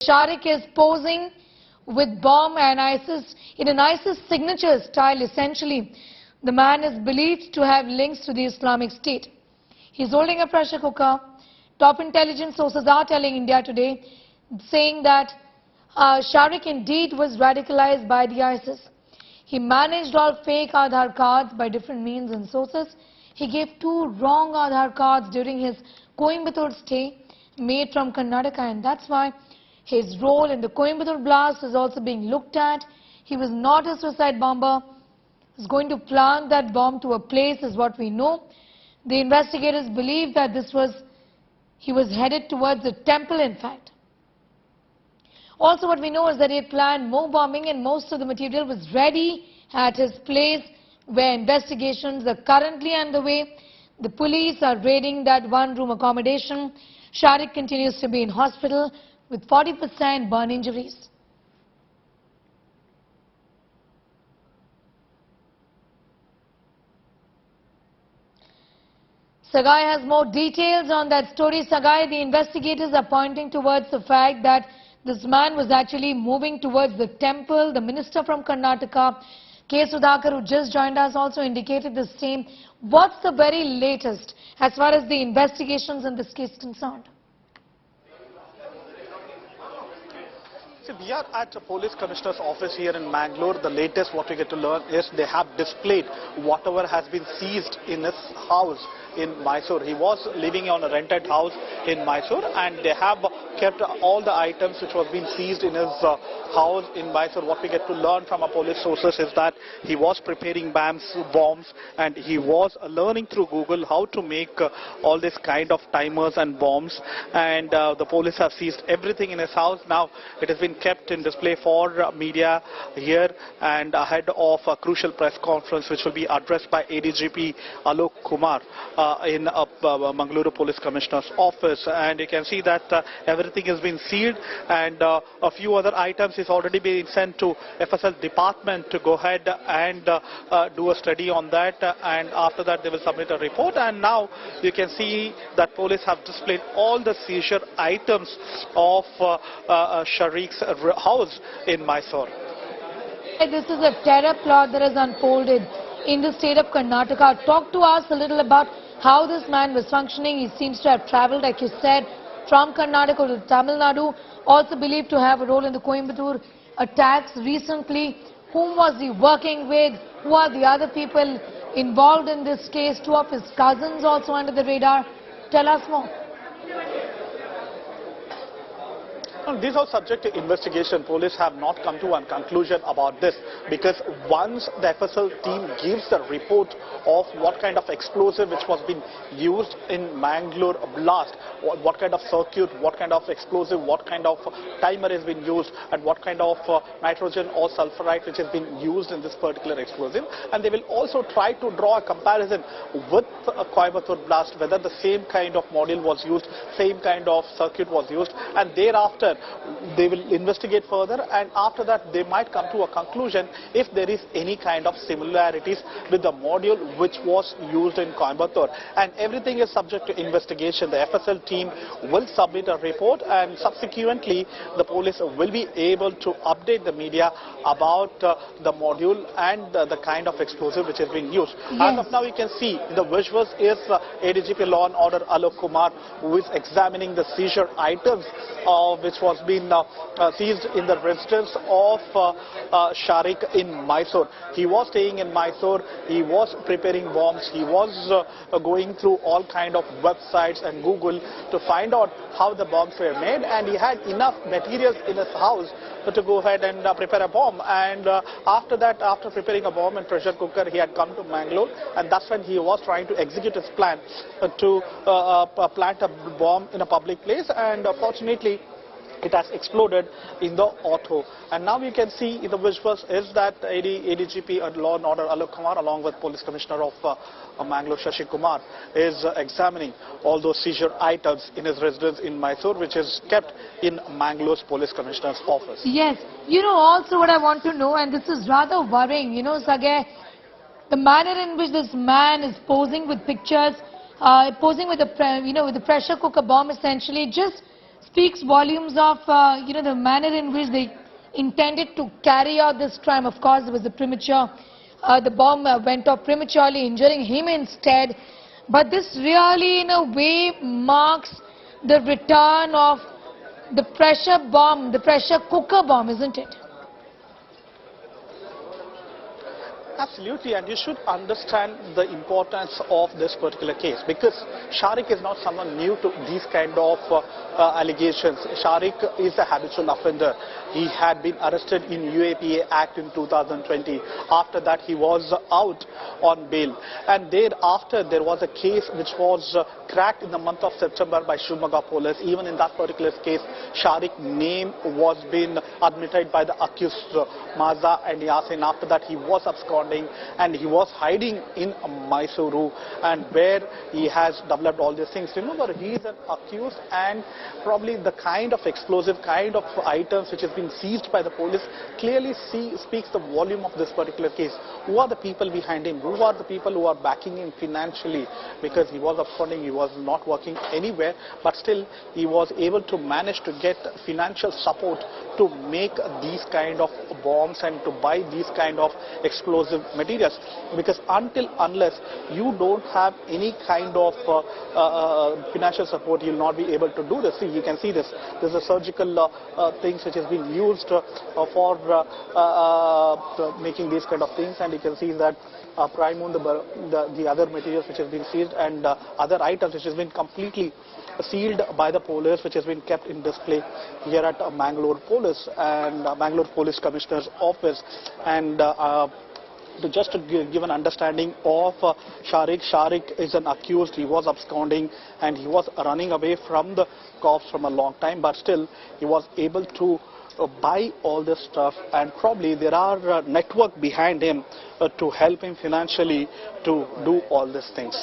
Shariq is posing with bomb and ISIS in an ISIS signature style essentially. The man is believed to have links to the Islamic State. He's holding a pressure cooker. Top intelligence sources are telling India Today, saying that Shariq indeed was radicalized by the ISIS. He managed all fake Aadhaar cards by different means and sources. He gave 2 wrong Aadhaar cards during his Coimbatore stay made from Karnataka, and that's why his role in the Coimbatore blast is also being looked at. He was not a suicide bomber. He was going to plant that bomb to a place is what we know. The investigators believe that he was headed towards a temple in fact. Also what we know is that he had planned more bombing and most of the material was ready at his place where investigations are currently underway. The police are raiding that one-room accommodation. Shariq continues to be in hospital with 40% burn injuries. Sagai has more details on that story. Sagai, the investigators are pointing towards the fact that this man was actually moving towards the temple. The minister from Karnataka, K. Sudhakar, who just joined us, also indicated the same. What's the very latest as far as the investigations in this case concerned? See, we are at the police commissioner's office here in Mangalore. The latest what we get to learn is they have displayed whatever has been seized in his house in Mysore. He was living on a rented house in Mysore, and they have kept all the items which was being seized in his house in Mysore. What we get to learn from our police sources is that he was preparing bombs, and he was learning through Google how to make all this kind of timers and bombs. And the police have seized everything in his house. Now it has been kept in display for media here, and ahead of a crucial press conference which will be addressed by ADGP Alok Kumar in Mangaluru Police Commissioner's office. And you can see that everything has been sealed, and a few other items is already being sent to FSL department to go ahead and do a study on that, and after that they will submit a report. And now you can see that police have displayed all the seizure items of Shariq's house in Mysore. This is a terror plot that has unfolded in the state of Karnataka. Talk to us a little about how this man was functioning. He seems to have travelled, like you said, from Karnataka to Tamil Nadu, also believed to have a role in the Coimbatore attacks recently. Whom was he working with? Who are the other people involved in this case? 2 of his cousins also under the radar. Tell us more. These are subject to investigation. Police have not come to a conclusion about this, because once the FSL team gives the report of what kind of explosive which was being used in Mangalore blast, what kind of circuit, what kind of explosive, what kind of timer has been used, and what kind of nitrogen or sulfurite which has been used in this particular explosive, and they will also try to draw a comparison with a Coimbatore blast, whether the same kind of module was used, same kind of circuit was used, and thereafter they will investigate further, and after that they might come to a conclusion if there is any kind of similarities with the module which was used in Coimbatore. And everything is subject to investigation. The FSL team will submit a report, and subsequently the police will be able to update the media about the module and the kind of explosive which is being used. Yes. As of now, you can see the visuals is ADGP Law and Order Alok Kumar, who is examining the seizure items which was being seized in the residence of Shariq in Mysore. He was staying in Mysore. He was preparing bombs. He was going through all kind of websites and Google to find out how the bombs were made, and he had enough materials in his house to go ahead and prepare a bomb. And after that, after preparing a bomb and pressure cooker, he had come to Mangalore, and that's when he was trying to execute his plan to plant a bomb in a public place, and fortunately it has exploded in the auto. And now you can see in the visuals is that ADGP Law and Order Alok Kumar, along with Police Commissioner of Mangalore Shashi Kumar, is examining all those seizure items in his residence in Mysore, which is kept in Mangalore's Police Commissioner's office. Yes, you know, also what I want to know, and this is rather worrying, you know, Sagay, the manner in which this man is posing with pictures, posing with a, with the pressure cooker bomb essentially, just speaks volumes of, the manner in which they intended to carry out this crime. Of course, there was a the bomb went off prematurely, injuring him instead. But this really, in a way, marks the return of the pressure bomb, the pressure cooker bomb, isn't it? Absolutely, and you should understand the importance of this particular case, because Shariq is not someone new to these kind of allegations. Shariq is a habitual offender. He had been arrested in UAPA Act in 2020. After that, he was out on bail, and thereafter there was a case which was cracked in the month of September by Shimoga police. Even in that particular case, Shariq's name was being admitted by the accused Maza and Yasin. After that, he was absconding and he was hiding in Mangaluru, and where he has developed all these things. Remember, he is an accused, and probably the kind of explosive kind of items which has been seized by the police clearly speaks the volume of this particular case. Who are the people behind him? Who are the people who are backing him financially? Because he was absconding, he was not working anywhere, but still he was able to manage to get financial support to make these kind of bombs and to buy these kind of explosive materials. Because unless you don't have any kind of financial support, you'll not be able to do this. See, you can see this. This is a surgical things which has been used for making these kind of things, and you can see that Primun, the other materials which has been seized, and other items which has been completely sealed by the police, which has been kept in display here at Mangaluru Police and Mangaluru Police Commissioner's office. And just to give an understanding of Shariq, Shariq is an accused. He was absconding and he was running away from the cops from a long time, but still he was able to buy all this stuff, and probably there are network behind him to help him financially to do all these things.